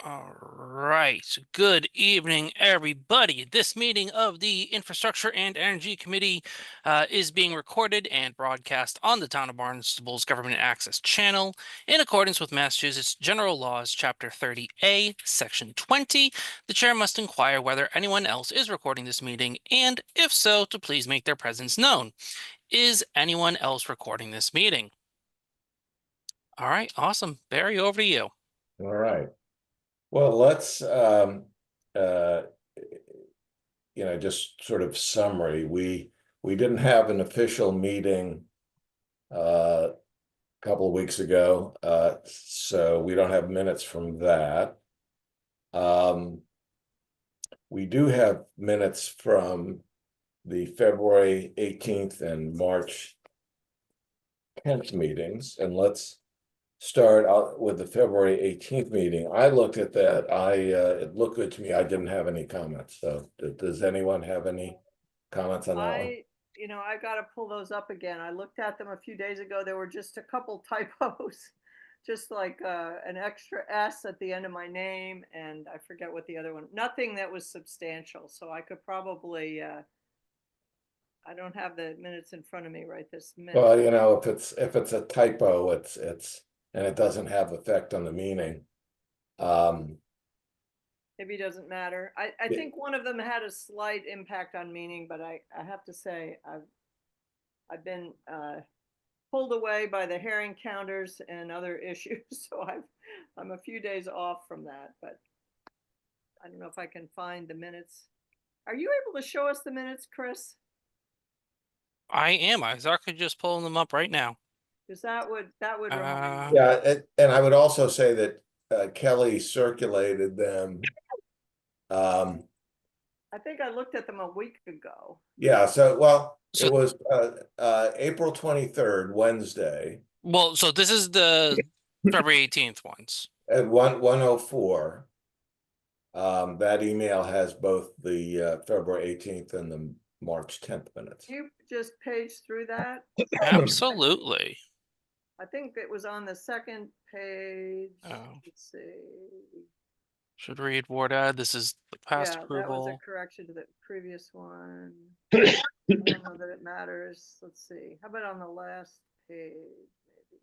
All right. Good evening, everybody. This meeting of the Infrastructure and Energy Committee is being recorded and broadcast on the Town of Barnstable's Government Access Channel in accordance with Massachusetts General Laws, Chapter 30A, Section 20. The chair must inquire whether anyone else is recording this meeting, and if so, to please make their presence known. Is anyone else recording this meeting? All right. Awesome. Barry, over to you. All right. Well, let's just sort of summary. We didn't have an official meeting a couple of weeks ago, so we don't have minutes from that. We do have minutes from the February 18th and March 10th meetings, and let's start out with the February 18th meeting. I looked at that. It looked good to me. I didn't have any comments. So does anyone have any comments on that one? I got to pull those up again. I looked at them a few days ago. There were just a couple typos, just like an extra S at the end of my name, and I forget what the other one. Nothing that was substantial. So I could probably. I don't have the minutes in front of me right this minute. Well, if it's a typo, it's and it doesn't have effect on the meaning. Maybe it doesn't matter. I think one of them had a slight impact on meaning, but I have to say I've been pulled away by the herring counters and other issues, so I'm a few days off from that. But I don't know if I can find the minutes. Are you able to show us the minutes, Chris? I am. I was actually just pulling them up right now. Because that would remind me. Yeah, and I would also say that Kelly circulated them. I think I looked at them a week ago. Yeah, it was April 23rd, Wednesday. Well, so this is the February 18th ones. At 1:04. That email has both the February 18th and the March 10th minutes. You just page through that? Absolutely. I think it was on the second page. Oh. Let's see. Should read ward ad. This is the past approval. That was a correction to the previous one. I don't know that it matters. Let's see. How about on the last page, maybe?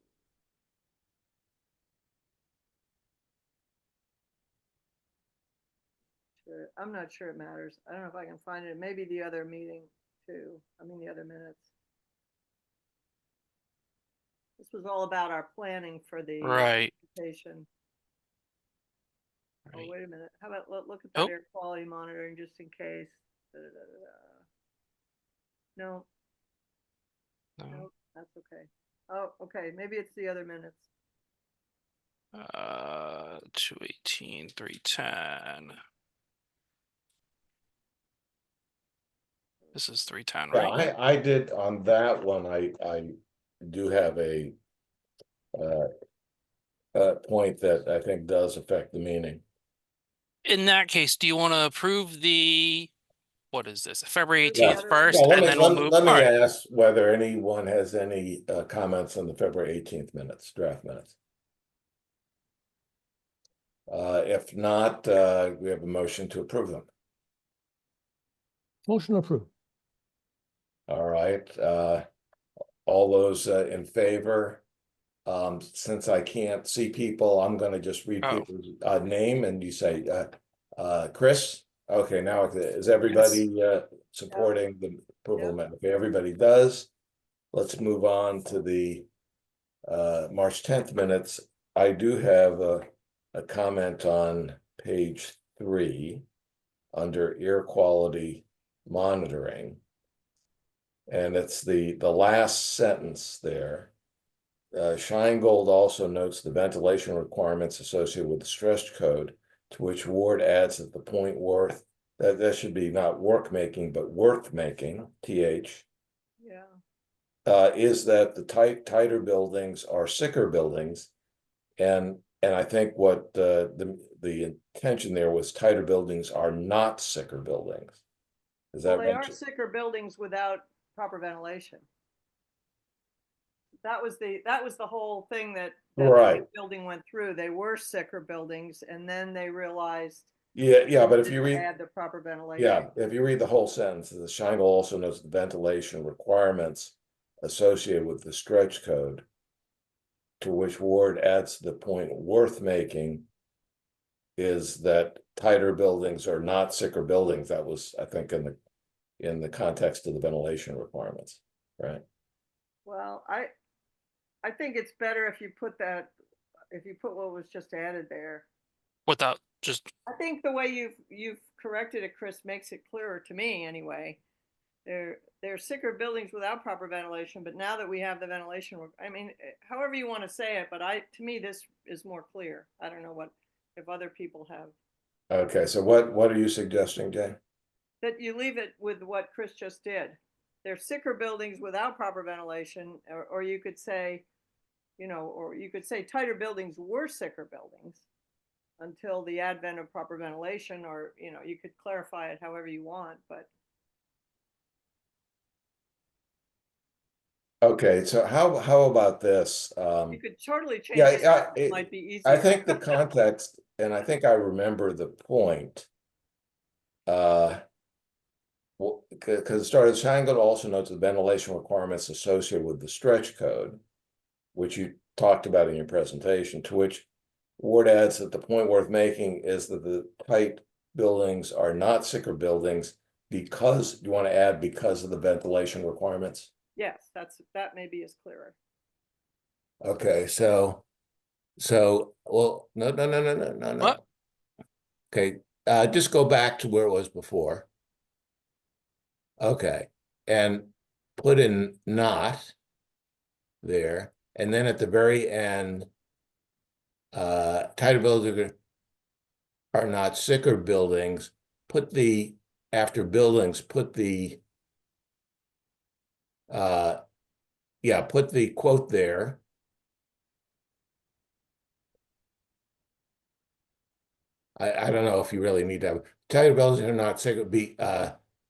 Sure. I'm not sure it matters. I don't know if I can find it. Maybe the other meeting too. I mean, the other minutes. This was all about our planning for the presentation. Right. Oh, wait a minute. How about look at that air quality monitoring just in case. No, that's okay. Oh, okay. Maybe it's the other minutes. 218, 310. This is 310, right? Yeah, I did on that one. I do have a point that I think does affect the meaning. In that case, do you want to approve what is this, February 18th first, and then we'll move? Let me ask whether anyone has any comments on the February 18th minutes, draft minutes. If not, we have a motion to approve them. Motion approved. All right. All those in favor? Since I can't see people, I'm going to just read people's name, and you say Chris. Okay, now is everybody supporting the approval amendment? Okay, everybody does. Let's move on to the March 10th minutes. I do have a comment on page 3 under air quality monitoring, and it's the last sentence there. Shinegold also notes the ventilation requirements associated with the stretch code, to which Ward adds that the point worth, that should be not work making, but worth making, TH. Yeah. Is that the tighter buildings are sicker buildings, and I think what the intention there was tighter buildings are not sicker buildings. Is that they are sicker buildings without proper ventilation. that was the whole thing that Right. the building went through. They were sicker buildings, and then they realized Yeah, but if to you read, add the proper ventilation. yeah, if you read the whole sentence, the Scheinel also notes the ventilation requirements associated with the stretch code, to which Ward adds the point worth making is that tighter buildings are not sicker buildings. That was, I think, in the context of the ventilation requirements, right? Well, I think it's better if you put what was just added there. Without just, I think the way you've corrected it, Chris, makes it clearer to me anyway. They're sicker buildings without proper ventilation, but now that we have the ventilation, I mean, however you want to say it, but to me this is more clear. I don't know if other people have. Okay, so what are you suggesting, Jay? That you leave it with what Chris just did. They're sicker buildings without proper ventilation, or you could say, or you could say tighter buildings were sicker buildings until the advent of proper ventilation, or you could clarify it however you want, but Okay, so how about this? you could totally change Yeah, it. It might be easier. I think the context, and I think I remember the point. Well, because it started, Scheinel also notes the ventilation requirements associated with the stretch code, which you talked about in your presentation, to which Ward adds that the point worth making is that the tight buildings are not sicker buildings because, you want to add because of the ventilation requirements? Yes, that maybe is clearer. Okay, well, no. what? Okay, just go back to where it was before. Okay, and put in not there, and then at the very end, tighter buildings are not sicker buildings. Put the, after buildings, put the, yeah, put the quote there. I don't know if you really need to have, tighter buildings are not sicker,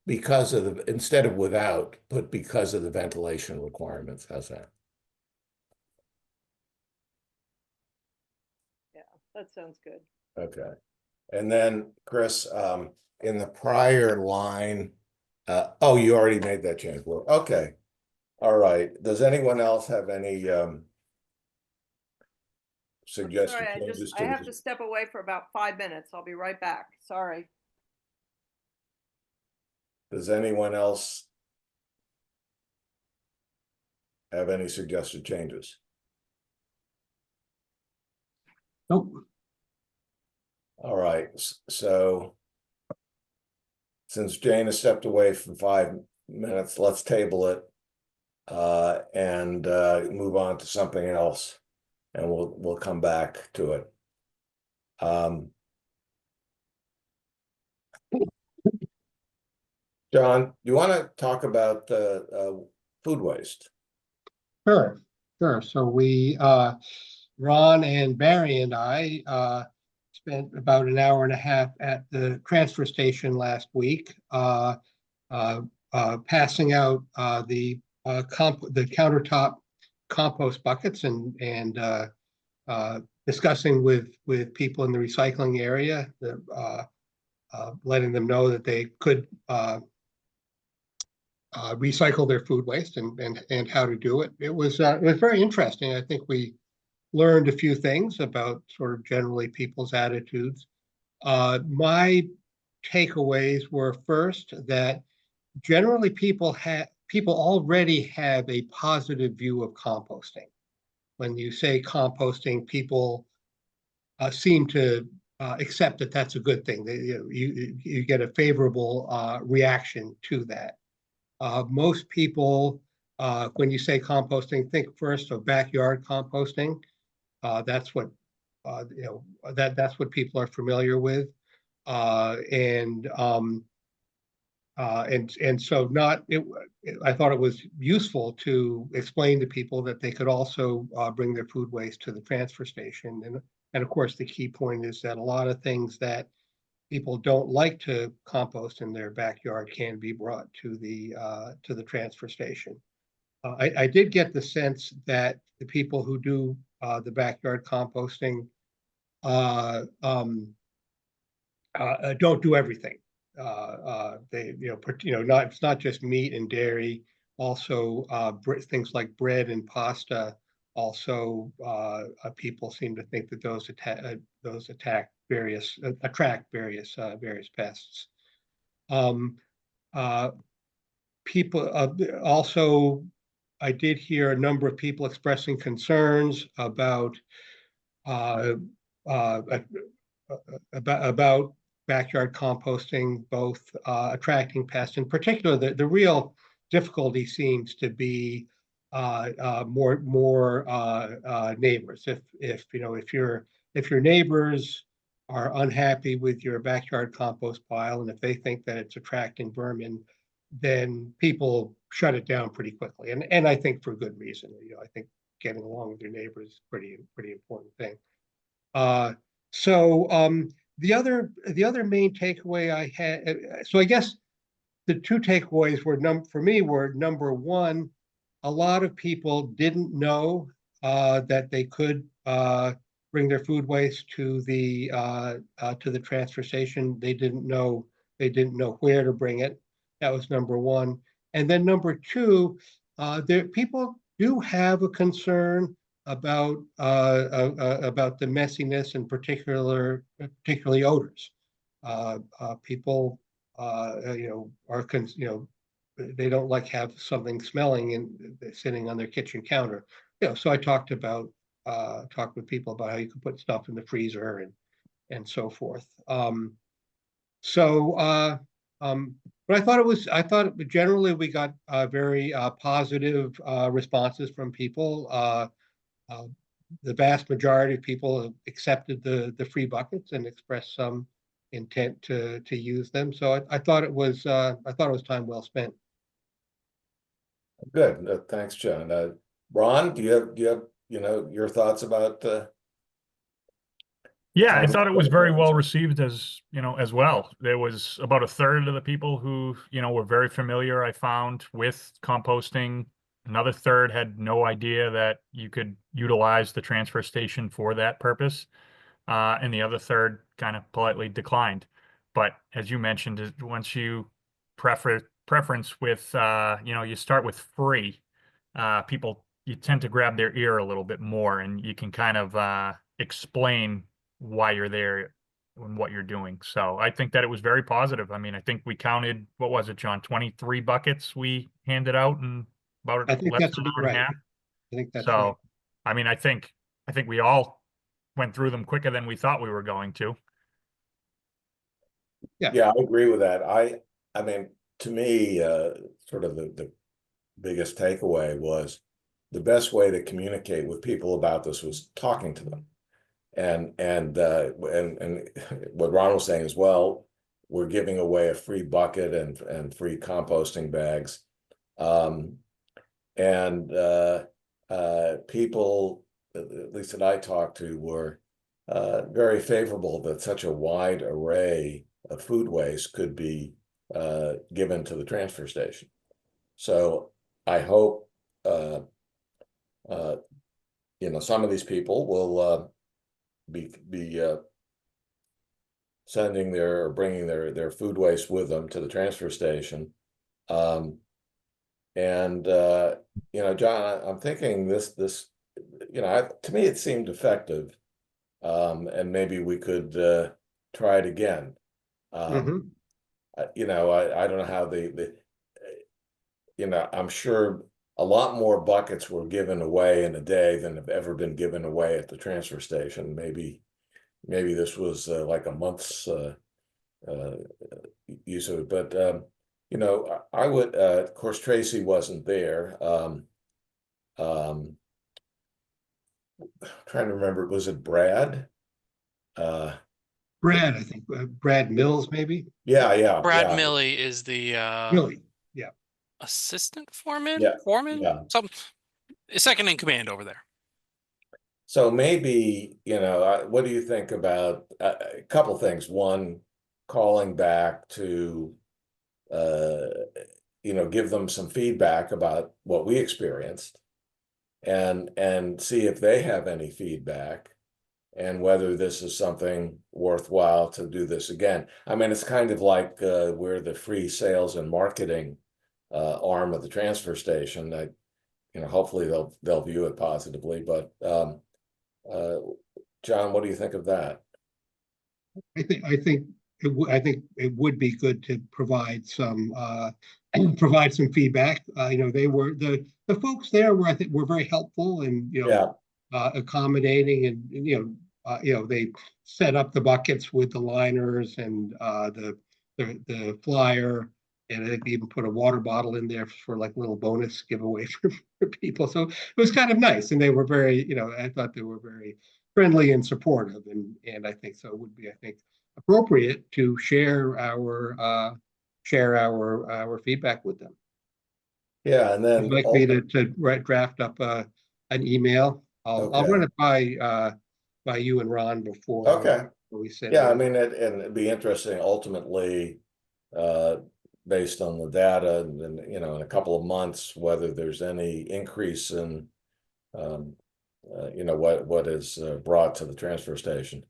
because of the, instead of without, put because of the ventilation requirements. How's that? Yeah, that sounds good. Okay. And then Chris, in the prior line, oh, you already made that change. Well, okay. All right. Does anyone else have any suggested Sorry, changes I to have the? to step away for about 5 minutes. I'll be right back. Sorry. Does anyone else have any suggested changes? Nope. All right. So since Jane has stepped away for 5 minutes, let's table it and move on to something else, and we'll come back to it. John, you want to talk about food waste? Sure. So we, Ron and Barry and I, spent about an hour and a half at the transfer station last week, passing out the countertop compost buckets and discussing with people in the recycling area, letting them know that they could recycle their food waste and how to do it. It was very interesting. I think we learned a few things about sort of generally people's attitudes. My takeaways were first that generally people already have a positive view of composting. When you say composting, people seem to accept that that's a good thing. You get a favorable reaction to that. Most people, when you say composting, think first of backyard composting. That's what that's what people are familiar with, and so I thought it was useful to explain to people that they could also bring their food waste to the transfer station, and of course the key point is that a lot of things that people don't like to compost in their backyard can be brought to the transfer station. I did get the sense that the people who do the backyard composting don't do everything. They, not it's not just meat and dairy. Also, things like bread and pasta. Also, people seem to think that those attract various pests. Um, uh, People also, I did hear a number of people expressing concerns uh, uh, about backyard composting, both attracting pests. In particular, the real difficulty seems to be more neighbors. If your neighbors are unhappy with your backyard compost pile, and if they think that it's attracting vermin, then people shut it down pretty quickly. And I think for good reason. I think getting along with your neighbors is pretty important thing. Uh, so the other main takeaway I had, so I guess the two takeaways for me were number one, a lot of people didn't know that they could bring their food waste to the transfer station. They didn't know where to bring it. That was number one. And then number two, people do have a concern about the messiness and particularly odors. People they don't like have something smelling and sitting on their kitchen counter. So I talked with people about how you can put stuff in the freezer and so forth. So but I thought generally we got very positive responses from people. Uh, the vast majority of people accepted the free buckets and expressed some intent to use them. So I thought it was time well spent. Good. Thanks, John. Ron, do you have your thoughts about Yeah, I town thought it was very well government? received as well. There was about a third of the people who, were very familiar, I found, with composting. Another third had no idea that you could utilize the transfer station for that purpose. And the other third kind of politely declined. But as you mentioned, once you preference with, you start with free, people, you tend to grab their ear a little bit more, and you can kind of explain why you're there and what you're doing. So I think that it was very positive. I mean, I think we counted, what was it, John? 23 buckets we handed out in about I think less that's than an about hour and a right. half. I think that's right. So, I mean, I think we all went through them quicker than we thought we were going to. Yeah, I agree with that. I mean, to me, sort of the biggest takeaway was the best way to communicate with people about this was talking to them. And what Ron was saying as well, we're giving away a free bucket and free composting bags. And people, at least that I talked to, were very favorable that such a wide array of food waste could be given to the transfer station. So I hope some of these people will be bringing their food waste with them to the transfer station. John, I'm thinking this to me it seemed effective, and maybe we could try it again. Mhm. I don't know how I'm sure a lot more buckets were given away in a day than have ever been given away at the transfer station. Maybe this was like a month's use of it, but I would. Of course, Tracy wasn't there. Trying to remember, was it Brad? Brad, I think Brad Mills, maybe. Brad Yeah. Milley is the Really? Yeah. assistant foreman, Yeah. some second in command over there. So maybe, what do you think about a couple things? One, calling back to give them some feedback about what we experienced and see if they have any feedback and whether this is something worthwhile to do this again. I mean, it's kind of like we're the free sales and marketing arm of the transfer station. That hopefully they'll view it positively. But John, what do you think of that? I think it would be good to provide some provide some feedback. They were the folks there were, I think, were very helpful and Yeah, accommodating, and they set up the buckets with the liners and the flyer, and I think they even put a water bottle in there for like little bonus giveaway for people. So it was kind of nice, and they were very, I thought they were very friendly and supportive, and I think so it would be, I think, appropriate to share our feedback with them. yeah, and Would then you like me to draft up an email? I'll run okay, it by you and Ron before okay, we send yeah. I it. mean, and it'd be interesting ultimately, uh, based on the data, and in a couple of months, whether there's any increase in um, what is brought to the transfer station.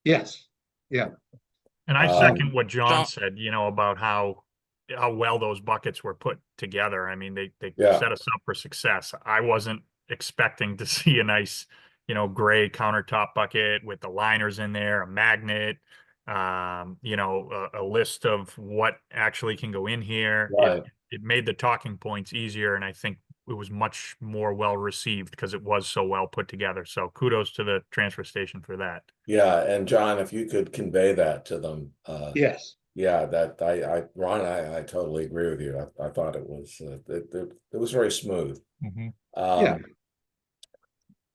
Yes, yeah, And I Um, second what John John, said, about how well those buckets were put together. I mean, they yeah, set us up for success. I wasn't expecting to see a nice, gray countertop bucket with the liners in there, a magnet, a list of what actually can go in here. right. It made the talking points easier, and I think it was much more well received because it was so well put together. So kudos to the transfer station for that. Yeah, and John, if you could convey that to them, yes, yeah, that Ron, I totally agree with you. I thought it was it was very smooth. Mhm. yeah. Um,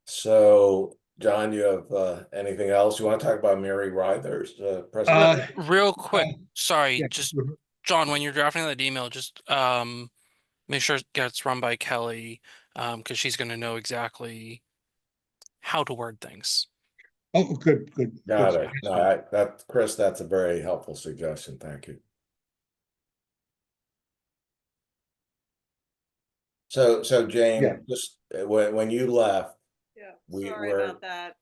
so John, you have anything else you want to talk about Mary Ryther's presentation? real Uh, quick, sorry, yeah. just John, when you're drafting that email, just make sure it gets run by Kelly, because she's gonna know exactly how to word things. Oh, good Got it. No, suggestion. Chris, that's a very helpful suggestion. Thank you. So Yeah. Jane, just when you left, Yeah, we sorry were about that.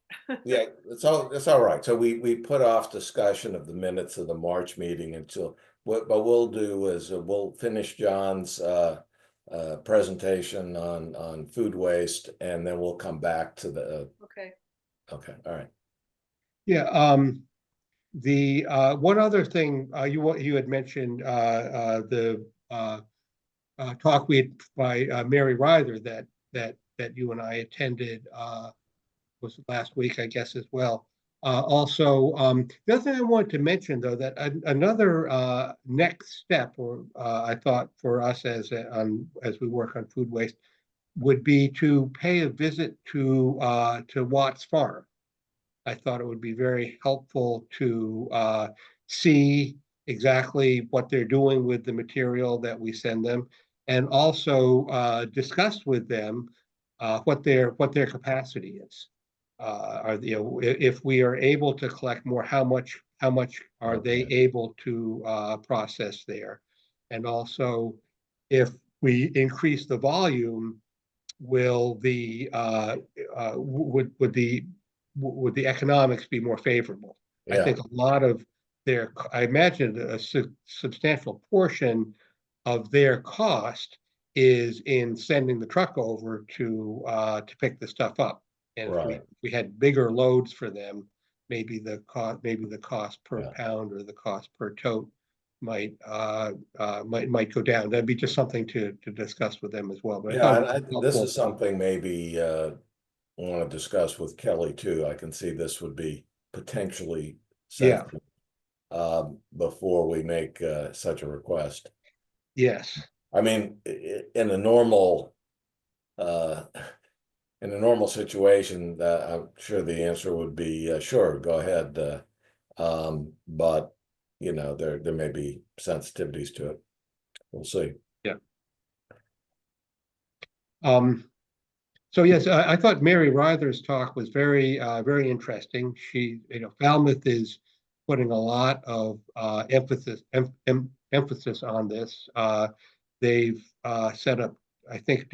yeah, it's all right. So we put off discussion of the minutes of the March meeting until what we'll do is we'll finish John's presentation on food waste, and then we'll come back to the Okay. okay, all right. Yeah. The one other thing you had mentioned the talk by Mary Ryther that you and I attended was last week, I guess, as well. Also, the other thing I wanted to mention, though, that another next step, or I thought for us as we work on food waste, would be to pay a visit to Watts Farm. I thought it would be very helpful to see exactly what they're doing with the material that we send them, and also discuss with them what their capacity is. If we are able to collect more, how much are they Okay. able to process there, and also if we increase the volume, will the would the economics be more favorable? I Yeah, think a lot of I imagine a substantial portion of their cost is in sending the truck over to pick the stuff up. And right. if we had bigger loads for them, maybe the cost per Yeah. pound or the cost per tote might go down. That'd be just something to discuss with them as well. But I Yeah, thought it and was this helpful. is something maybe I want to discuss with Kelly too. I can see this would be potentially Yeah. sensitive before we make such a request. Yes. I mean, uh, in a normal situation, I'm sure the answer would be sure, go ahead. But there may be sensitivities to it. We'll see. Yeah. Um, so yes, I thought Mary Ryther's talk was very interesting. Falmouth is putting a lot of emphasis on this. they've set up, I think,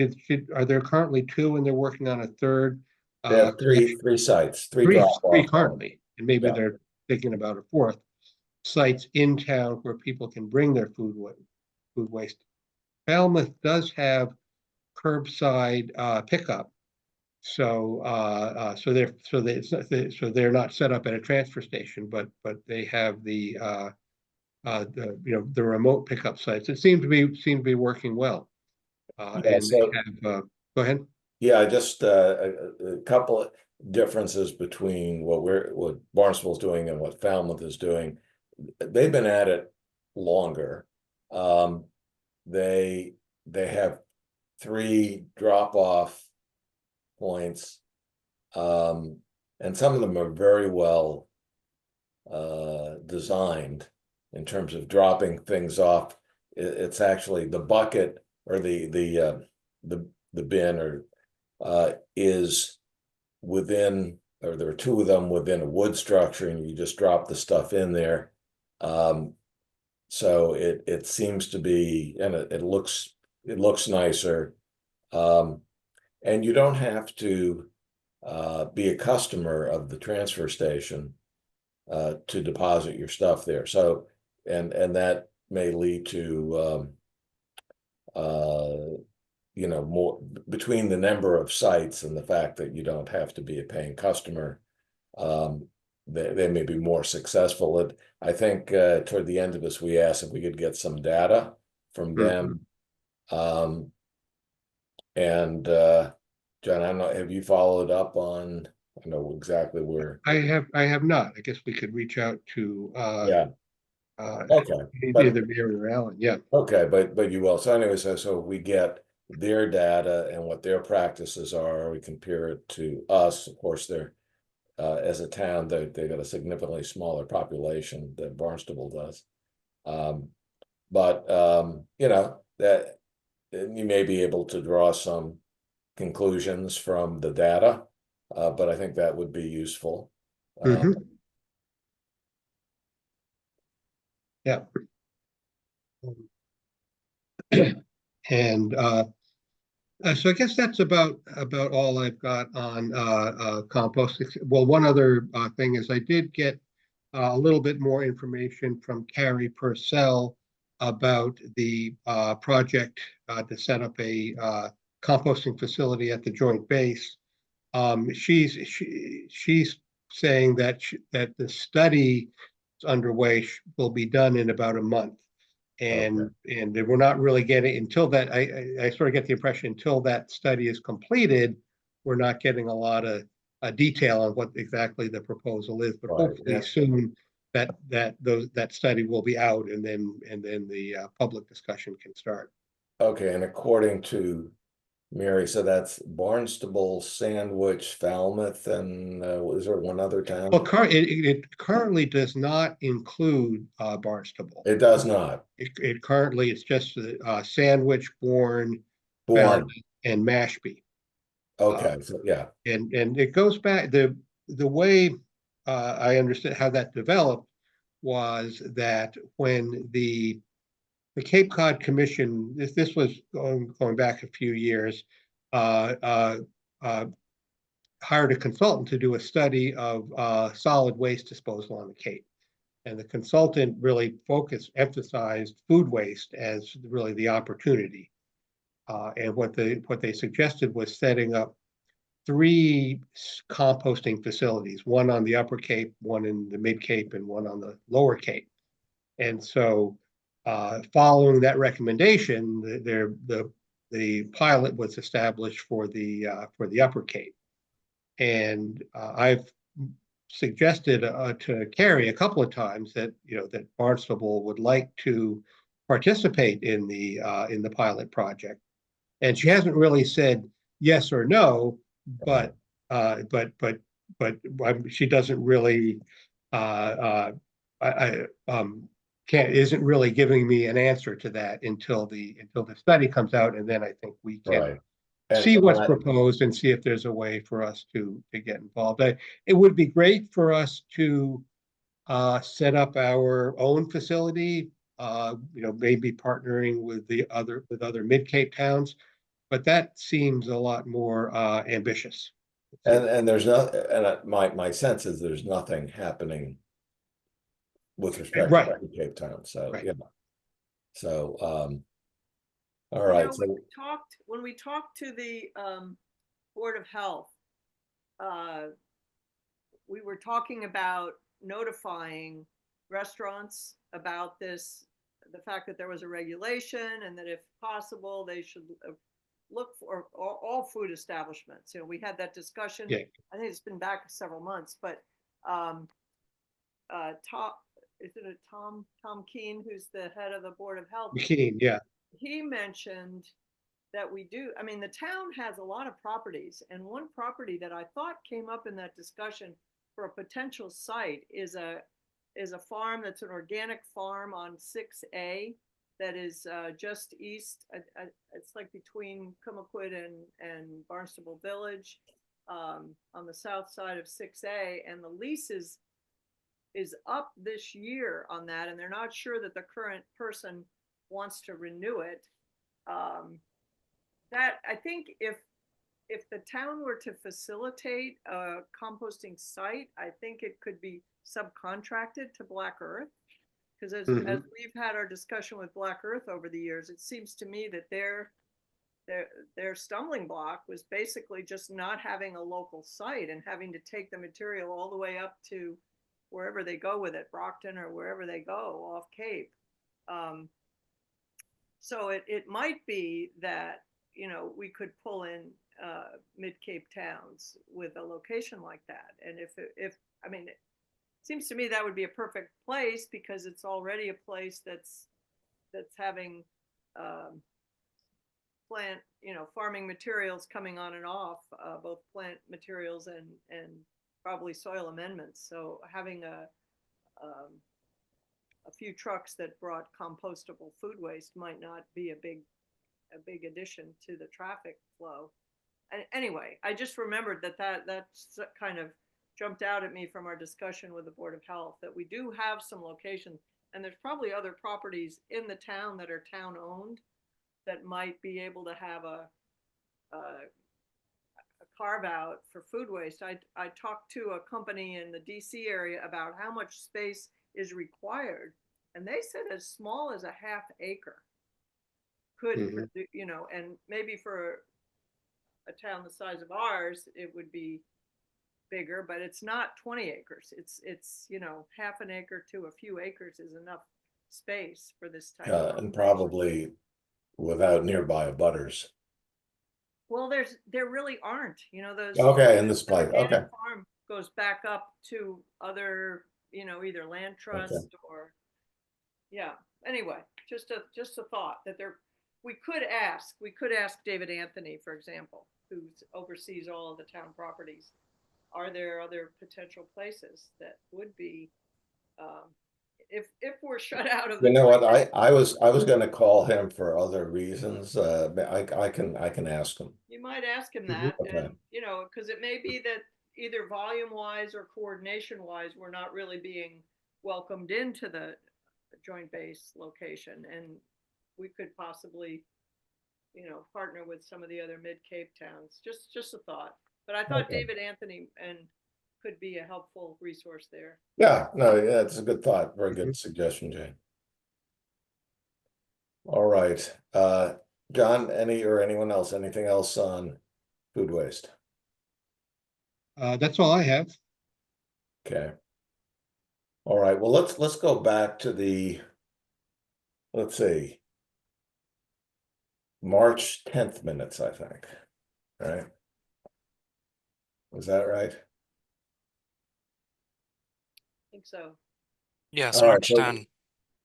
are there currently two and they're working on a third? They have three sites, three Three drop-off. currently, and maybe Yeah. they're thinking about a fourth, sites in town where people can bring their food waste. Falmouth does have curbside pickup. So they're not set up at a transfer station, but they have the remote pickup sites. It seemed to be working well. Yeah, And so they have, go ahead. yeah, just a couple of differences between what Barnstable's doing and what Falmouth is doing. They've been at it longer. They have three drop-off points, and some of them are very well designed in terms of dropping things off. It's actually the bucket or the bin or is within, or there are two of them within a wood structure, and you just drop the stuff in there. So it seems to be, and it looks nicer. And you don't have to be a customer of the transfer station to deposit your stuff there. So, and that may lead to more between the number of sites and the fact that you don't have to be a paying customer. They may be more successful. I think toward the end of this, we asked if we could get some data from them. And John, I don't know, have you followed up on, I know exactly where? I have not. I guess we could reach out to Yeah. Okay. either Mary or Alan. Yeah. Okay, but you will. So anyway, so we get their data and what their practices are, we compare it to us. Of course, they're as a town, they got a significantly smaller population than Barnstable does. But that you may be able to draw some conclusions from the data, but I think that would be useful. Yeah. And so I guess that's about all I've got on compost. Well, one other thing is I did get a little bit more information from Carrie Purcell about the project to set up a composting facility at the Joint Base. She's saying that the study underway will be done in about a month. And we're not really getting, until that, I sort of get the impression until that study is completed, we're not getting a lot of detail on what exactly the proposal is, but hopefully soon that study will be out, and then the public discussion can start. Okay, and according to Mary, so that's Barnstable, Sandwich, Falmouth, and was there one other town? Well, it currently does not include Barnstable. It does not. It currently, it's just Sandwich, Bourne, Falmouth, and Mashpee. Okay, so yeah. And it goes back, the way I understood how that developed was that when the Cape Cod Commission, this was going back a few years, hired a consultant to do a study of solid waste disposal on the Cape. And the consultant really emphasized food waste as really the opportunity. And what they suggested was setting up 3 composting facilities, one on the Upper Cape, one in the Mid Cape, and one on the Lower Cape. And so, following that recommendation, the pilot was established for the Upper Cape. And I've suggested to Carrie a couple of times that that Barnstable would like to participate in the pilot project, and she hasn't really said yes or no, but she doesn't really isn't really giving me an answer to that until the study comes out, and then I think we can see what's proposed and see if there's a way for us to get involved. It would be great for us to set up our own facility maybe partnering with other mid-Cape towns, but that seems a lot more ambitious. And there's not, and my sense is there's nothing happening with respect Right. to Cape Town. So, Right. yeah. So, all You right. know, So, when we talked to the Board of Health, we were talking about notifying restaurants about this, the fact that there was a regulation, and that if possible, they should look for all food establishments. You know, we had that discussion. Yeah. I think it's been back several months, but Tom, is it a Tom Keene, who's the head of the Board of Health? McKean, yeah. He mentioned that we do. I mean, the town has a lot of properties, and one property that I thought came up in that discussion for a potential site is a farm that's an organic farm on 6A that is just east. It's like between Cumaquid and Barnstable Village, on the south side of 6A, and the lease is up this year on that, and they're not sure that the current person wants to renew it. That I think if the town were to facilitate a composting site, I think it could be subcontracted to Black Earth. Because as we've had our discussion with Black Earth over the years, it seems to me that their stumbling block was basically just not having a local site and having to take the material all the way up to wherever they go with it, Brockton or wherever they go off Cape. So it might be that, you know, we could pull in mid-Cape towns with a location like that. And if I mean, it seems to me that would be a perfect place, because it's already a place that's having plant, you know, farming materials coming on and off, both plant materials and probably soil amendments. So having a few trucks that brought compostable food waste might not be a big addition to the traffic flow. And anyway, I just remembered that kind of jumped out at me from our discussion with the Board of Health, that we do have some locations, and there's probably other properties in the town that are town owned that might be able to have a carve out for food waste. I talked to a company in the DC area about how much space is required, and they said as small as a half acre could, you know, and maybe for a town the size of ours, it would be bigger, but it's not 20 acres. It's, you know, half an acre to a few acres is enough space for this type of and probably without nearby butters. Well, there really aren't, you know, those. Okay, in this place. Okay. Farm goes back up to other, you know, either land trust or, yeah. Anyway, just a thought that we could ask David Anthony, for example, who oversees all of the town properties. Are there other potential places that would be, if we're shut out of the. You know what? I was going to call him for other reasons. I can ask him. You might ask him that, Okay. and you know, because it may be that either volume wise or coordination wise, we're not really being welcomed into the joint base location, and we could possibly, you know, partner with some of the other mid-Cape towns. Just a thought. But I thought David Anthony could be a helpful resource there. Yeah, no, yeah, it's a good thought. Very good suggestion, Jane. All right. John, anyone else, anything else on food waste? That's all I have. Okay. All right. Well, let's go back to let's see, March 10th minutes, I think. Right? Was that right? I think so. Yes, All right, March 10.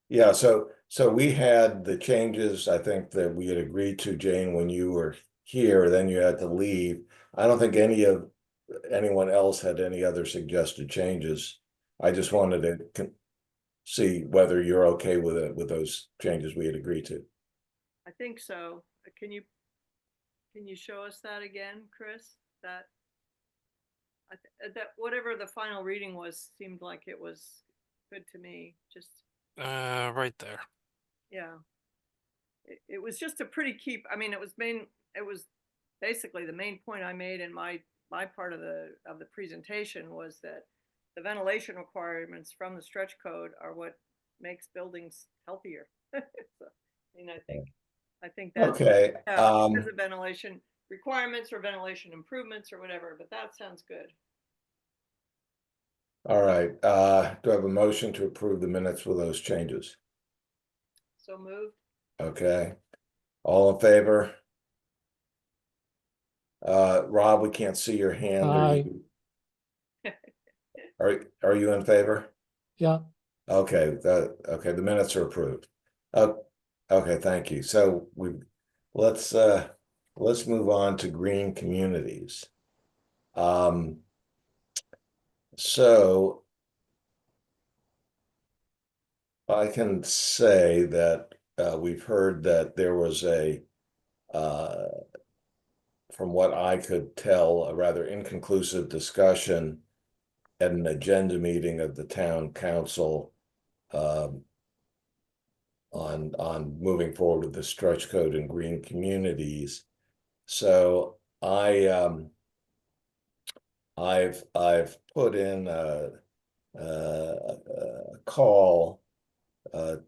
Yeah, so we had the changes, I think, that we had agreed to, Jane, when you were here, then you had to leave. I don't think anyone else had any other suggested changes. I just wanted to see whether you're okay with it, with those changes we had agreed to. I think so. Can you show us that again, Chris? That whatever the final reading was seemed like it was good to me. Just Right there. yeah. It was just a pretty I mean, it was basically the main point I made in my part of the presentation was that the ventilation requirements from the stretch code are what makes buildings healthier. So, I mean, I think that's, Okay, yeah, because of ventilation requirements or ventilation improvements or whatever, but that sounds good. all right, do I have a motion to approve the minutes with those changes? So moved. Okay, all in favor? Rob, we can't see your hand. Aye. Are you in favor? Yeah, Okay, okay, the minutes are approved. Okay, thank you. So let's move on to green communities. So I can say that we've heard that there was from what I could tell, a rather inconclusive discussion at an agenda meeting of the town council on moving forward with the stretch code in green communities. So I've put in a call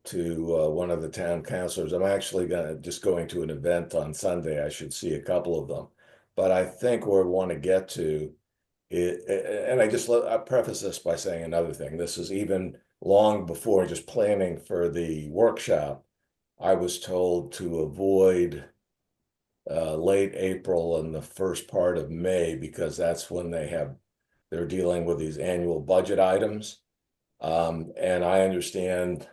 to one of the town councilors. I'm actually just going to an event on Sunday. I should see a couple of them, but I think where we want to get to it, and I preface this by saying another thing. This is even long before just planning for the workshop. I was told to avoid late April and the first part of May because that's when they're dealing with these annual budget items. And I understand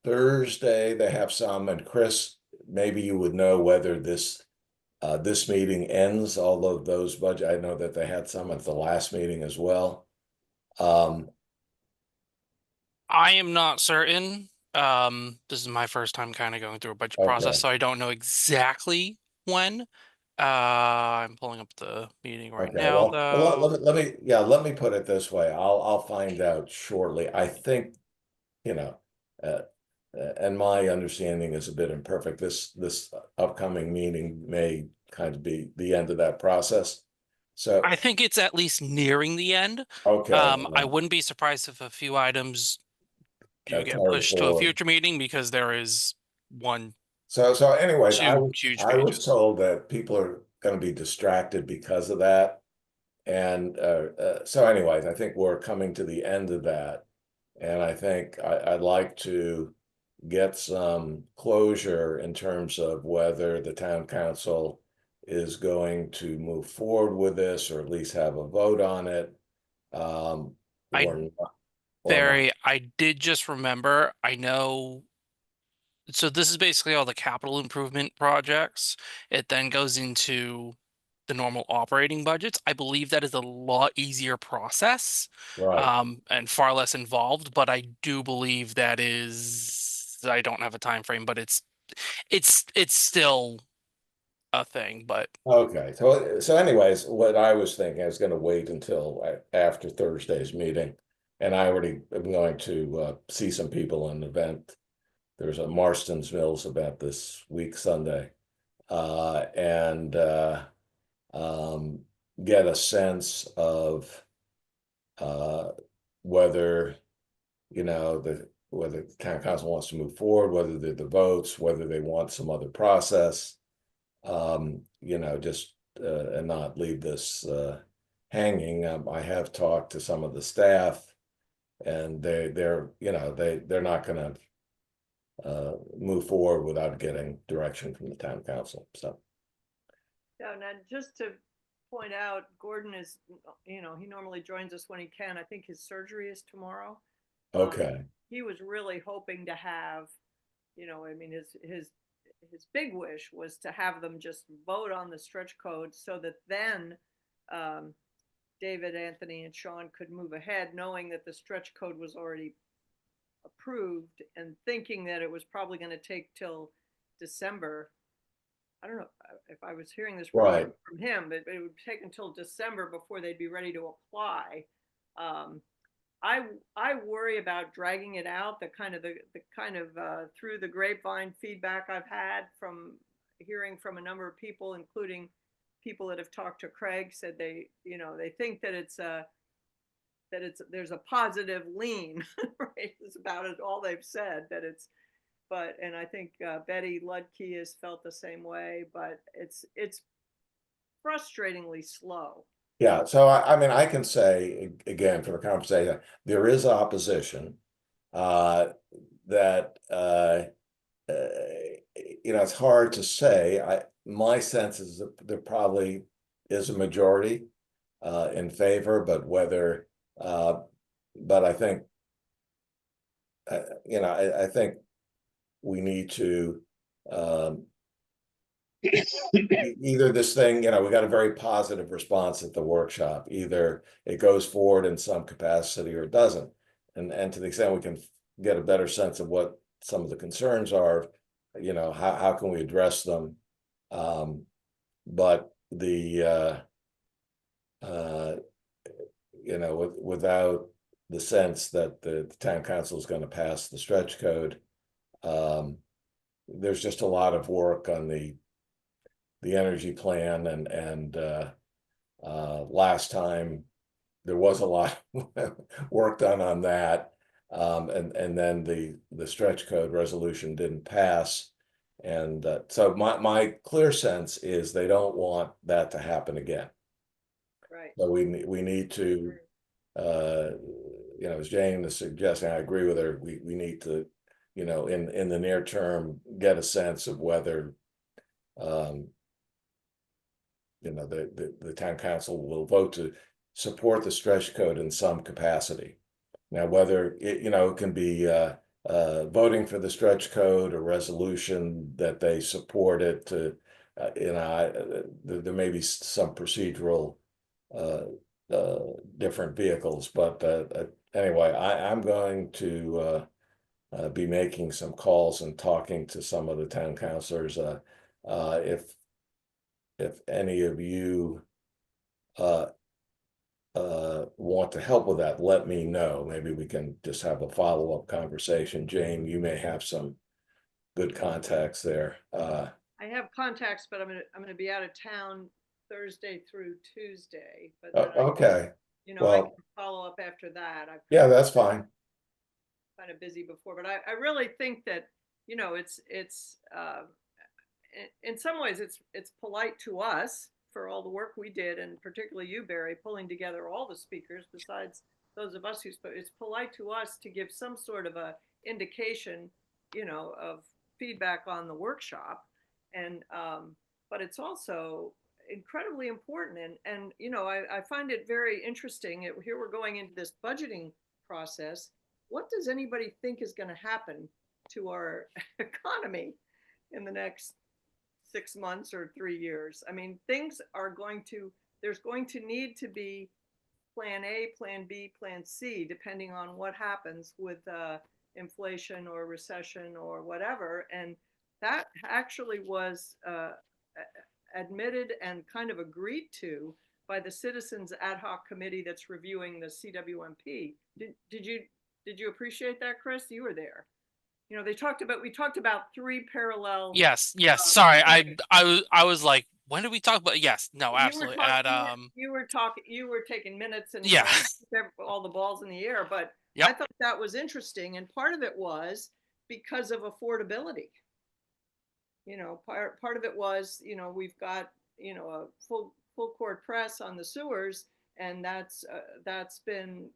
Thursday they have some, and Chris, maybe you would know whether this meeting ends all of those budget. I know that they had some at the last meeting as well. I am not certain. This is my first time kind of going through a budget process, Okay. so I don't know exactly when. I'm pulling up the meeting right Okay, now, well, though. let me put it this way. I'll find out shortly. I think, you know, uh, and my understanding is a bit imperfect. This upcoming meeting may kind of be the end of that process. So, I think it's at least nearing the end. okay, I wouldn't be surprised if a few items do get carry pushed to a forward. future meeting because there is one, So anyways, two huge I was pages. told that people are going to be distracted because of that. And so anyways, I think we're coming to the end of that. And I think I'd like to get some closure in terms of whether the town council is going to move forward with this or at least have a vote on it. I Or not, or not. I did just remember, I know. So this is basically all the capital improvement projects. It then goes into the normal operating budgets. I believe that is a lot easier process, Right. and far less involved. But I do believe that is, I don't have a time frame, but it's still a thing. But Okay. So anyways, what I was thinking, I was going to wait until after Thursday's meeting. And I already am going to see some people in an event. There's a Marston's Mills event this week, Sunday. And get a sense of whether, whether the town council wants to move forward, whether the votes, whether they want some other process. Just and not leave this hanging. I have talked to some of the staff, and they're not going to move forward without getting direction from the town council. So, Yeah, and then just to point out, Gordon is, he normally joins us when he can. I think his surgery is tomorrow. okay, He was really hoping to have, I mean, his big wish was to have them just vote on the stretch code so that then David, Anthony, and Sean could move ahead, knowing that the stretch code was already approved and thinking that it was probably going to take till December. I don't know if I was hearing this right. from him, but it would take until December before they'd be ready to apply. I worry about dragging it out. The kind of through the grapevine feedback I've had from hearing from a number of people, including people that have talked to Craig, said they think that there's a positive lean, right? It's about it all they've said that it's, and I think Betty Ludke has felt the same way, but it's frustratingly slow. Yeah, so I mean, I can say again for the conversation, there is opposition. That it's hard to say. My sense is that there probably is a majority in favor, but whether, but I think, I think we need to either this thing, we got a very positive response at the workshop. Either it goes forward in some capacity or it doesn't. And to the extent we can get a better sense of what some of the concerns are, how can we address them? But without the sense that the town council is going to pass the stretch code, there's just a lot of work on the energy plan, and last time there was a lot of work done on that, and then the stretch code resolution didn't pass, and so my clear sense is they don't want that to happen again. Right. So we need to, as Jane is suggesting, I agree with her. We need to, in the near term, get a sense of whether the town council will vote to support the stretch code in some capacity. Now, whether it can be voting for the stretch code, a resolution that they support it, to there may be some procedural different vehicles, but anyway, I'm going to be making some calls and talking to some of the town councilors. If any of you want to help with that, let me know. Maybe we can just have a follow-up conversation. Jane, you may have some good contacts there. I have contacts, but I'm gonna be out of town Thursday through Tuesday. But okay. I Well, can follow up after that. Yeah, that's fine. Kind of busy before, but I really think that it's in some ways it's polite to us for all the work we did, and particularly you, Barry, pulling together all the speakers besides those of us who spoke. It's polite to us to give some sort of a indication, of feedback on the workshop, and but it's also incredibly important, and I find it very interesting. Here we're going into this budgeting process. What does anybody think is going to happen to our economy in the next 6 months or 3 years? I mean, there's going to need to be plan A, plan B, plan C, depending on what happens with inflation or recession or whatever. And that actually was admitted and kind of agreed to by the Citizens Ad Hoc Committee that's reviewing the CWMP. Did you appreciate that, Chris? You were there. We talked about 3 parallel. Yes. Sorry, I was like, when did we talk about? Yes. No. Absolutely. You were taking minutes and yeah. all the balls in the air, but Yep. I thought that was interesting, and part of it was because of affordability. Part of it was, we've got a full court press on the sewers, and that's been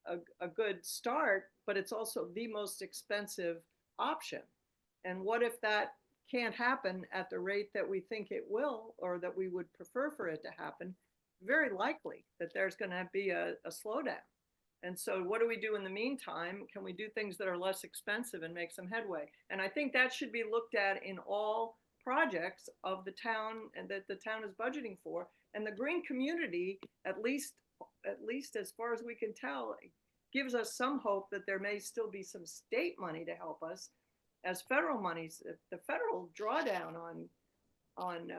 a good start, but it's also the most expensive option. And what if that can't happen at the rate that we think it will, or that we would prefer for it to happen? Very likely that there's going to be a slowdown. And so what do we do in the meantime? Can we do things that are less expensive and make some headway? And I think that should be looked at in all projects of the town and that the town is budgeting for. And the green community, at least as far as we can tell, gives us some hope that there may still be some state money to help us, as federal monies. The federal drawdown on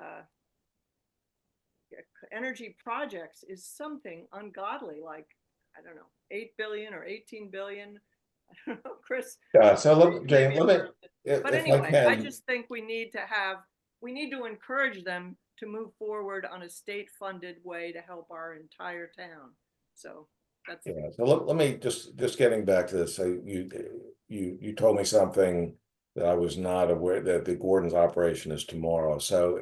energy projects is something ungodly, like I don't know, 8 billion or 18 billion. I don't know, Chris. Yeah, so Jane, maybe let me, approved it. But if I anyway, I can, just think we need to encourage them to move forward on a state-funded way to help our entire town. So that's. yeah, so let me just getting back to this. So you told me something that I was not aware, that the Gordon's operation is tomorrow. So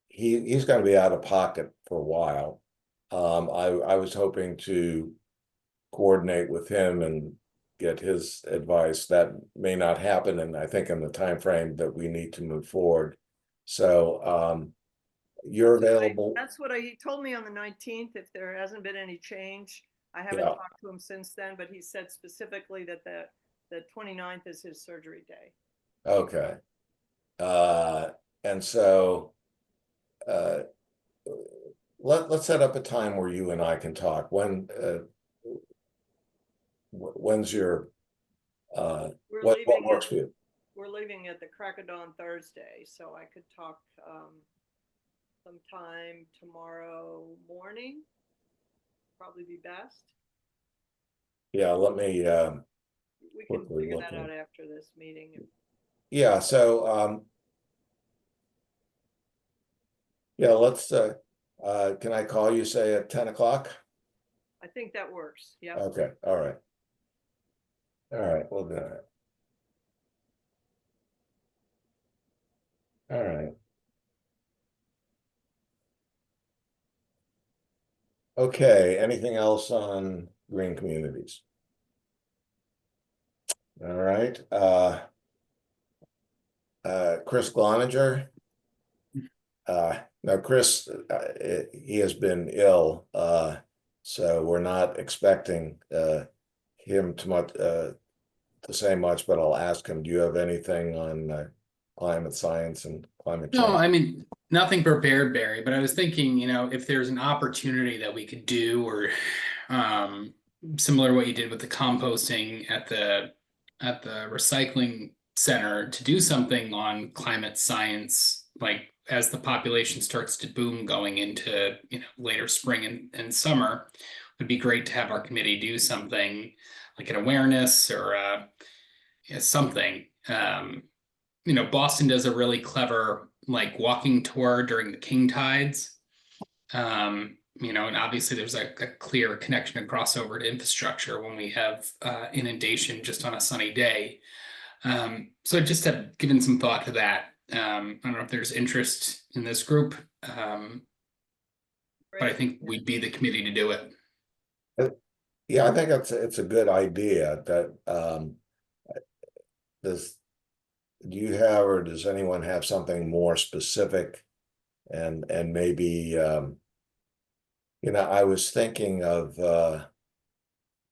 he's going to be out of pocket for a while. I was hoping to coordinate with him and get his advice. That may not happen, and I think in the time frame that we need to move forward. So you're available. That's what he told me on the 19th, if there hasn't been any change. I haven't Yeah. talked to him since then, but he said specifically that the 29th is his surgery day. Okay. And so let's set up a time where you and I can talk. When's your what works for you? We're leaving at the crack of dawn Thursday, so I could talk sometime tomorrow morning. Probably be best. Yeah, let me we can quickly figure look that in. out after this meeting. Yeah, so yeah, let's can I call you, say, at 10 o'clock? I think that works. Yeah. Okay, all right. All right, we'll do it. All right. Okay, anything else on green communities? All right. Chris Gloninger. Now Chris, he has been ill, so we're not expecting him to say much, but I'll ask him, do you have anything on climate science and climate change? No, I mean, nothing prepared, Barry, but I was thinking, if there's an opportunity that we could do, or similar to what you did with the composting at the recycling center, to do something on climate science, like as the population starts to boom going into, later spring and summer, would be great to have our committee do something like an awareness or something. Boston does a really clever like walking tour during the king tides. And obviously there's a clear connection and crossover to infrastructure when we have inundation just on a sunny day. So just have given some thought to that. I don't know if there's interest in this group, but I think we'd be the committee to do it. Yeah, I think it's a good idea. That do you have, or does anyone have something more specific? And maybe I was thinking of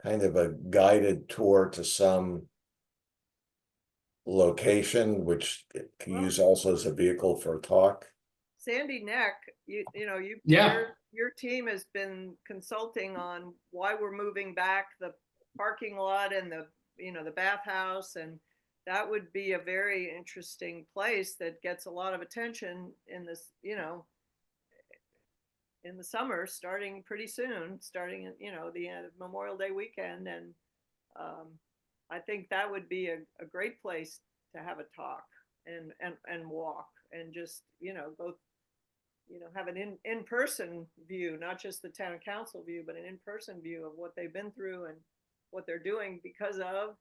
kind of a guided tour to some location, which can use also as a vehicle for a talk. Sandy Neck, Yeah. your team has been consulting on why we're moving back the parking lot and the bathhouse, and that would be a very interesting place that gets a lot of attention in this, in the summer, starting pretty soon, starting at, the end of Memorial Day weekend. And I think that would be a great place to have a talk and walk and just, go, have an in-person view, not just the town council view, but an in-person view of what they've been through and what they're doing because of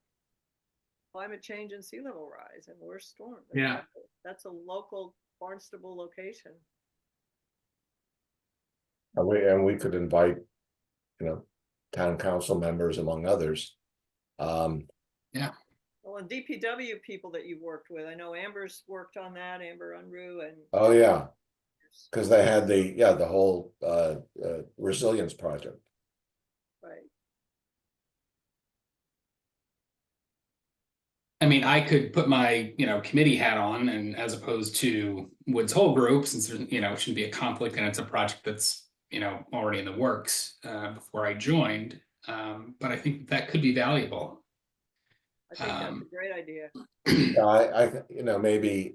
climate change and sea level rise and worse storms. Yeah. That's a local Barnstable location. And we could invite, town council members among others. Yeah. Well, and DPW people that you've worked with, I know Amber's worked on that, Amber Unruh, and Oh yeah, because they had the whole resilience project. right. I mean, I could put my, committee hat on, and as opposed to Wood's whole group, since there, shouldn't be a conflict and it's a project that's, already in the works before I joined. But I think that could be valuable. I think that's a great idea. I maybe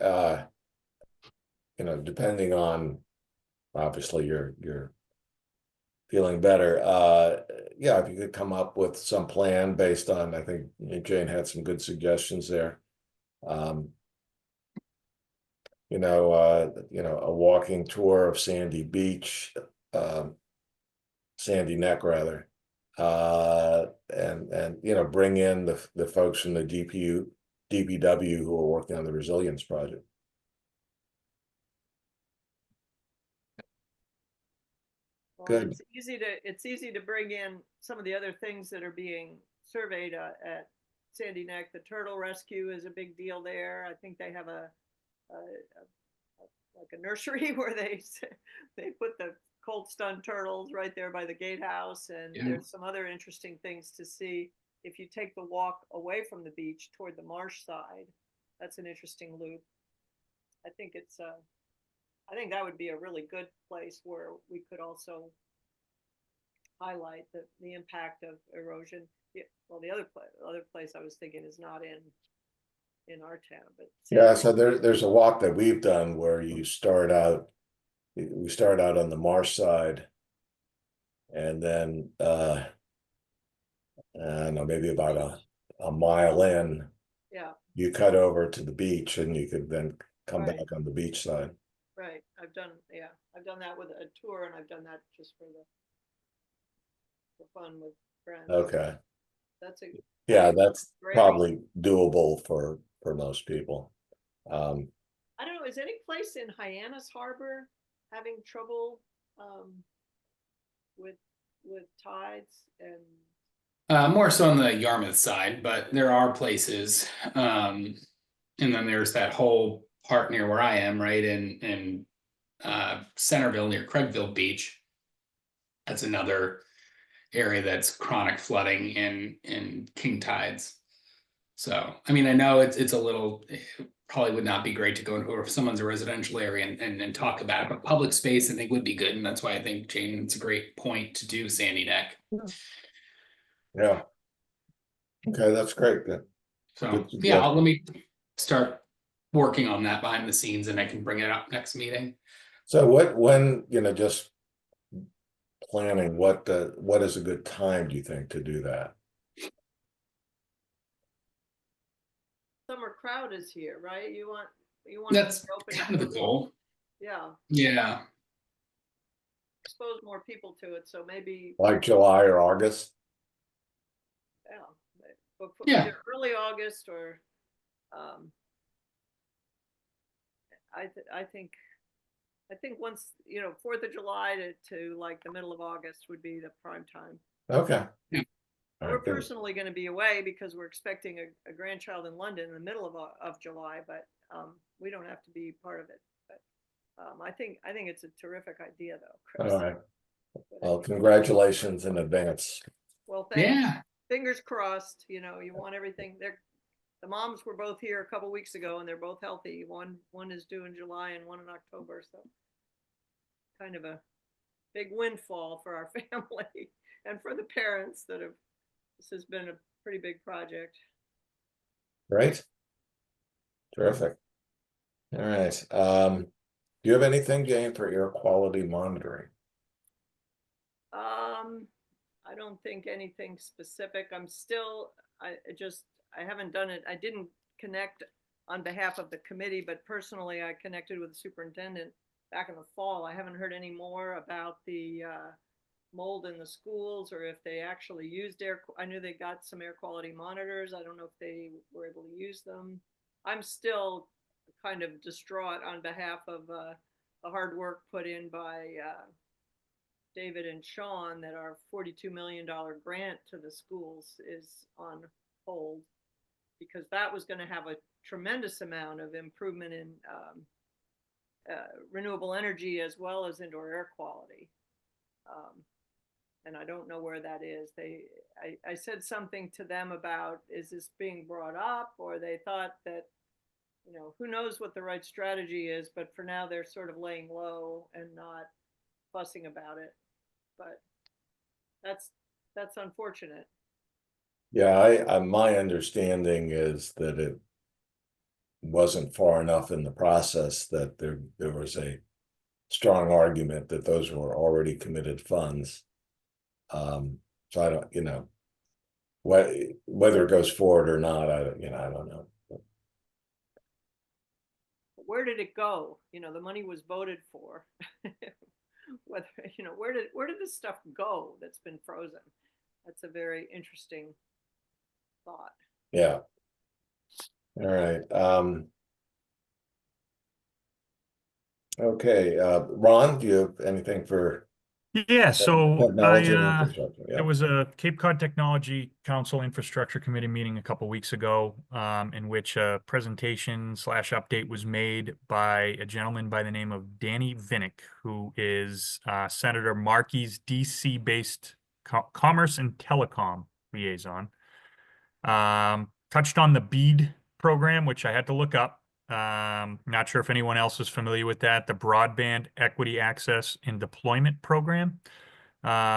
depending on obviously your feeling better. Yeah, if you could come up with some plan based on, I think Jane had some good suggestions there. A walking tour of Sandy Beach, Sandy Neck rather. And bring in the folks from the DPW who are working on the resilience project. Well, Good. it's easy to bring in some of the other things that are being surveyed at Sandy Neck. The turtle rescue is a big deal there. I think they have like a nursery where they put the cold stunned turtles right there by the gatehouse, and there's some other interesting things to see if you take the walk away from the beach toward the marsh side. That's an interesting loop. I think that would be a really good place where we could also highlight the impact of erosion. Well, the other place I was thinking is not in our town, but yeah. So there's a walk that we've done where we start out on the marsh side, and then I don't know, maybe about a mile in, yeah, you cut over to the beach, and you could then come right. back on the beach side. Right. I've done that with a tour, and I've done that just for fun with friends. Okay. That's That's probably doable for most people. I don't know, is any place in Hyannis Harbor having trouble with tides? And More so on the Yarmouth side, but there are places. And then there's that whole part near where I am, right in Centerville near Craigville Beach. That's another area that's chronic flooding in king tides. So, I mean, I know it's a little, it probably would not be great to go into if someone's a residential area and talk about it, but public space I think would be good. And that's why I think, Jane, it's a great point to do Sandy Neck. Yeah. Okay, that's great. Good. So yeah, let me start working on that behind the scenes and I can bring it up next meeting. So when just planning, what is a good time, do you think, to do that? Summer crowd is here, right? You want That's kind of the goal. Yeah. Expose more people to it, so maybe like July or August. Yeah. Either early August or I think once 4th of July to like the middle of August would be the prime time. Okay. Yeah. We're personally going to be away because we're expecting a grandchild in London in the middle of July, but we don't have to be part of it. But I think it's a terrific idea, though, Chris. All right. Well, congratulations in advance. Well, thanks. Yeah. Fingers crossed. You want everything. The moms were both here a couple weeks ago, and they're both healthy. One is due in July and one in October, so kind of a big windfall for our family and for the parents that have. This has been a pretty big project. Right. Terrific. All right. Do you have anything, Jane, for air quality monitoring? I don't think anything specific. I haven't done it. I didn't connect on behalf of the committee, but personally I connected with the superintendent back in the fall. I haven't heard any more about the mold in the schools, or if they actually used I knew they got some air quality monitors. I don't know if they were able to use them. I'm still kind of distraught on behalf of the hard work put in by David and Sean that our $42 million grant to the schools is on hold, because that was going to have a tremendous amount of improvement in renewable energy as well as indoor air quality. And I don't know where that is. I said something to them about, is this being brought up, or they thought that, who knows what the right strategy is, but for now they're sort of laying low and not fussing about it. But that's unfortunate. Yeah, my understanding is that it wasn't far enough in the process that there was a strong argument that those were already committed funds. So I don't, whether it goes forward or not, I don't know. Where did it go? The money was voted for. Whether, where did this stuff go that's been frozen? That's a very interesting thought. Yeah. All right. Okay. Ron, do you have anything for Yeah, so technology and infrastructure? there Yeah. was a Cape Cod Technology Council Infrastructure Committee meeting a couple weeks ago, in which a presentation / update was made by a gentleman by the name of Danny Vinnick, who is Senator Markey's DC-based Commerce and Telecom liaison. Touched on the BEAD program, which I had to look up. Not sure if anyone else is familiar with that, the Broadband Equity Access and Deployment Program,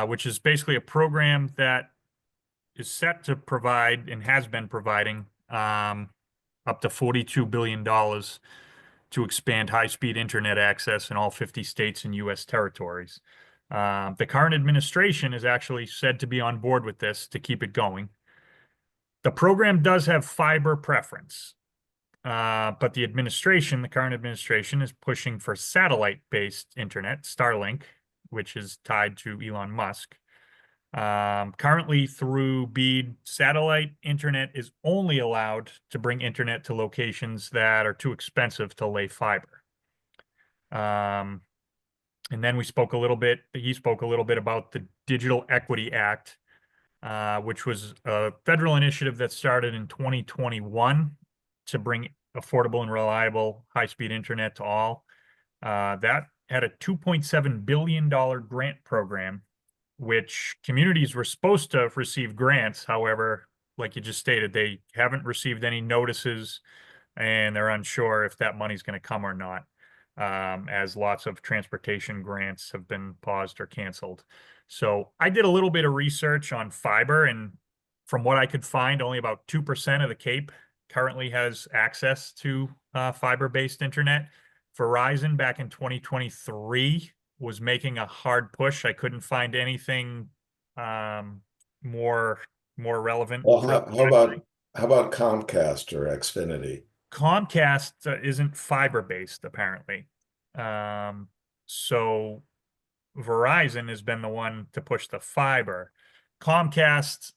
which is basically a program that is set to provide and has been providing up to $42 billion to expand high-speed internet access in all 50 states and U.S. territories. The current administration is actually said to be on board with this to keep it going. The program does have fiber preference, but the current administration is pushing for satellite-based internet, Starlink, which is tied to Elon Musk. Currently through BEAD, satellite internet is only allowed to bring internet to locations that are too expensive to lay fiber. And then he spoke a little bit about the Digital Equity Act, which was a federal initiative that started in 2021 to bring affordable and reliable high-speed internet to all. That had a $2.7 billion grant program, which communities were supposed to receive grants. However, like you just stated, they haven't received any notices and they're unsure if that money's going to come or not, as lots of transportation grants have been paused or canceled. So I did a little bit of research on fiber, and from what I could find, only about 2% of the Cape currently has access to fiber-based internet. Verizon back in 2023 was making a hard push. I couldn't find anything more relevant. Well, how about Comcast or Xfinity? Comcast isn't fiber-based, apparently. So Verizon has been the one to push the fiber. Comcast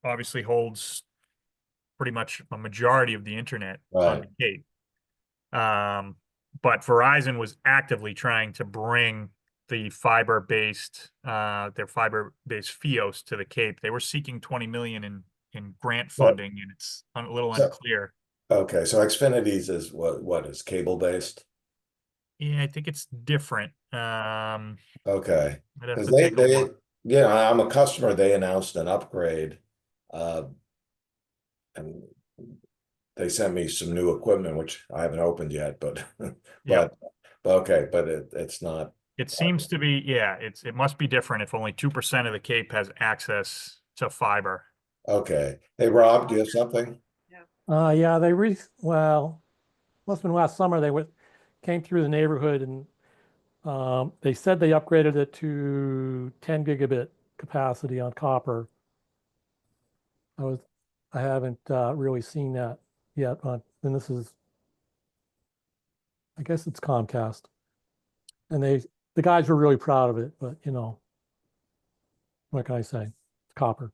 obviously holds pretty much a majority of the internet on the Cape. But Verizon was actively trying to bring the fiber-based, their fiber-based FiOS to the Cape. They were seeking 20 million in grant funding, and it's a little unclear. Okay, so Xfinity's is what is cable based? Yeah, I think it's different. Okay, I'd have because to take a look. I'm a customer. They announced an upgrade, and they sent me some new equipment, which I haven't opened yet, but Yep. okay, but it's not. It seems to be, yeah, it must be different if only 2% of the Cape has access to fiber. Okay. Hey, Rob, do you have something? Yeah, well, must have been last summer. Came through the neighborhood and they said they upgraded it to 10 gigabit capacity on copper. I haven't really seen that yet. And this is, I guess it's Comcast. And the guys were really proud of it, but what can I say? It's copper.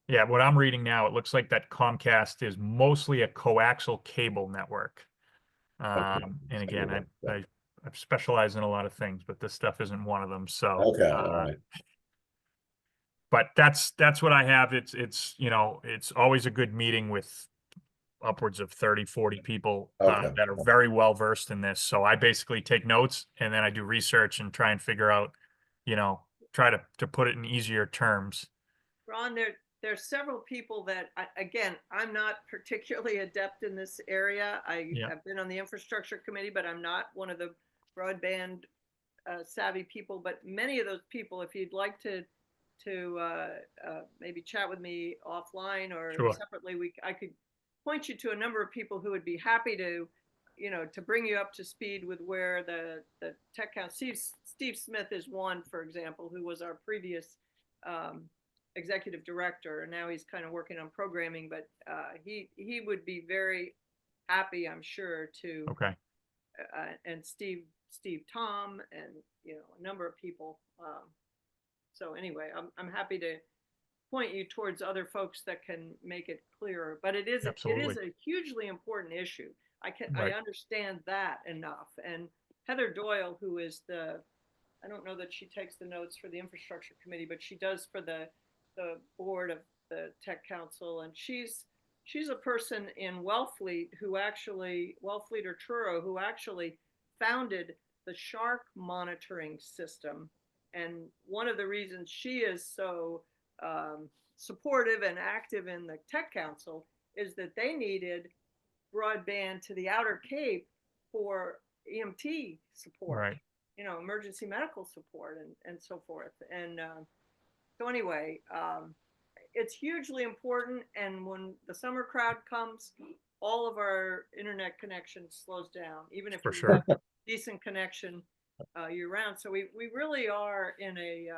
Yeah, what I'm reading now, it looks like that Comcast is mostly a coaxial cable network. And again, I've specialized in a lot of things, but this stuff isn't one of them. So, Okay, all right. But that's what I have. It's always a good meeting with upwards of 30, 40 people Okay. that are very well versed in this. So I basically take notes and then I do research and try and figure out, try to put it in easier terms. Ron, there's several people that, again, I'm not particularly adept in this area. I've been on the infrastructure committee, but I'm not one of the broadband savvy people. But many of those people, if you'd like to maybe chat with me offline or Sure. separately, I could point you to a number of people who would be happy to you know, to bring you up to speed with where the tech council, Steve Smith is one, for example, who was our previous executive director, and now he's kind of working on programming, but he would be very happy, I'm sure, to Okay. and Steve Tom, and you know, a number of people. So anyway, I'm happy to point you towards other folks that can make it clearer. But it is Absolutely. a hugely important issue. Right. I understand that enough. And Heather Doyle, who is I don't know that she takes the notes for the infrastructure committee, but she does for the board of the tech council, and she's a person in Wellfleet or Truro, who actually founded the shark monitoring system. And one of the reasons she is so supportive and active in the tech council is that they needed broadband to the outer Cape for EMT support, Right. you know, emergency medical support, and so forth. And so anyway, it's hugely important. And when the summer crowd comes, all of our internet connection slows down, even if For you sure. have decent connection year round. So we really are in a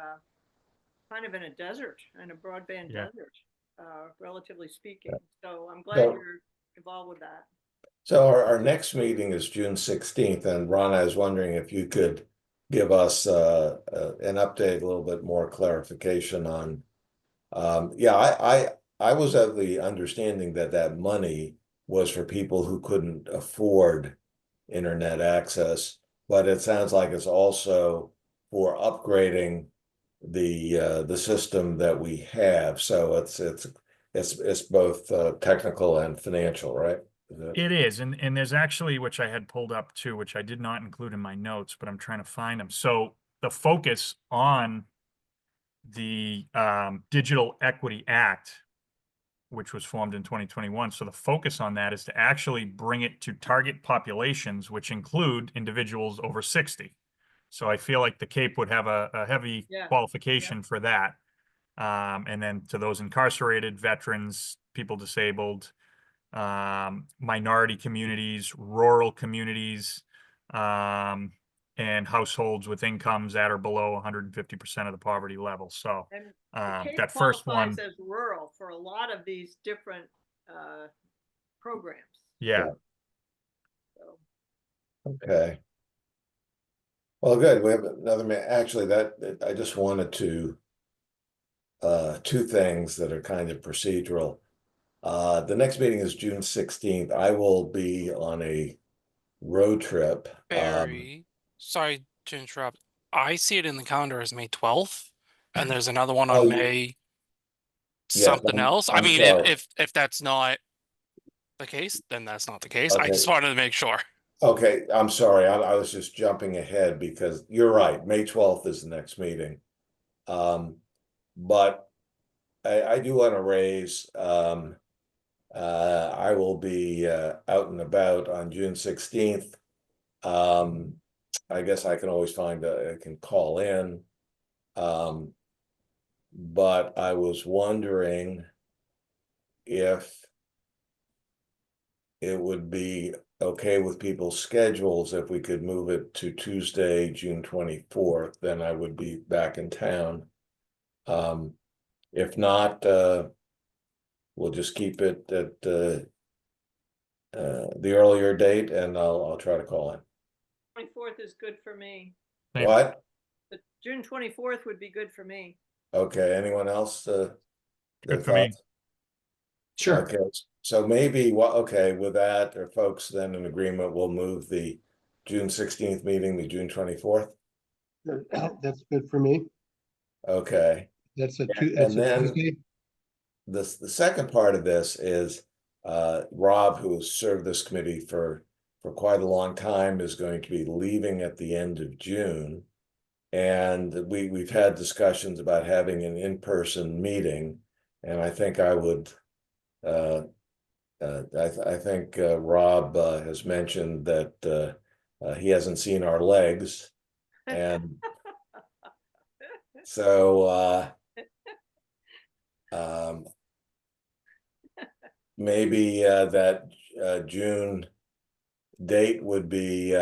kind of in a desert, in a broadband Yeah. desert, relatively speaking. So I'm glad So- you're involved with that. So our next meeting is June 16th, and Ron, I was wondering if you could give us an update, a little bit more clarification on. Yeah, I was of the understanding that that money was for people who couldn't afford internet access, but it sounds like it's also for upgrading the system that we have. So it's both technical and financial, right? It is, and there's actually, which I had pulled up too, which I did not include in my notes, but I'm trying to find them. So the focus on the Digital Equity Act, which was formed in 2021. So the focus on that is to actually bring it to target populations, which include individuals over 60. So I feel like the Cape would have a heavy qualification for that. And then to those incarcerated, veterans, people disabled, minority communities, rural communities, and households with incomes at or below 150% of the poverty level. So And the Cape that first one, qualifies as rural for a lot of these different programs. yeah, So Okay. Well, good. We have another minute. Actually, that I just wanted to two things that are kind of procedural. The next meeting is June 16th. I will be on a road trip. Barry, sorry to interrupt. I see it in the calendar as May 12th, and there's another one on Oh, May yes, something else. I I'm mean, sorry. if that's not the case, then that's not the case. I Okay. just wanted to make sure. Okay, I'm sorry. I was just jumping ahead because you're right. May 12th is the next meeting. But I do want to raise, I will be out and about on June 16th. I guess I can always I can call in. But I was wondering if it would be okay with people's schedules if we could move it to Tuesday, June 24th, then I would be back in town. If not, we'll just keep it at the earlier date, and I'll try to call in. 24th is good for me. Same. What? The June 24th would be good for me. Okay, anyone else? Their Good for me. thoughts? Sure. Okay, so maybe okay, with that, are folks then in agreement, we'll move the June 16th meeting to June 24th? That's good for me. Okay. That's And then Tuesday. the second part of this is Rob, who has served this committee for quite a long time, is going to be leaving at the end of June. And we've had discussions about having an in-person meeting, and I think I would I think Rob has mentioned that he hasn't seen our legs, and so maybe that June date would be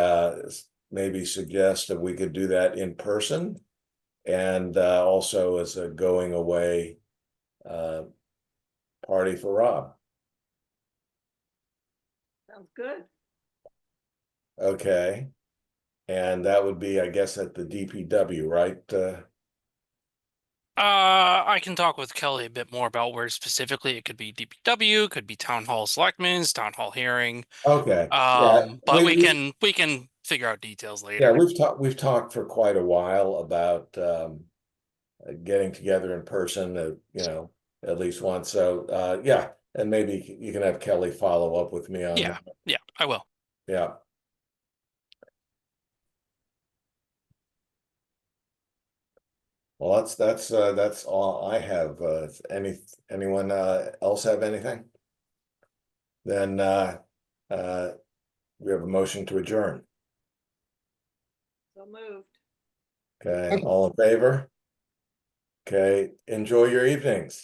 maybe suggest that we could do that in person. And also as a going away party for Rob. Sounds good. Okay. And that would be, I guess, at the DPW, right? I can talk with Kelly a bit more about where specifically it could be DPW, could be town hall selectmen's, town hall hearing. Okay. Yeah, But we can figure out details yeah, later. we've talked for quite a while about getting together in person, at least once. So yeah, and maybe you can have Kelly follow up with me on Yeah, that. yeah, I will. Yeah. Well, that's all I have. Anyone else have anything? Then we have a motion to adjourn. So moved. Okay, all in favor? Okay, enjoy your evenings.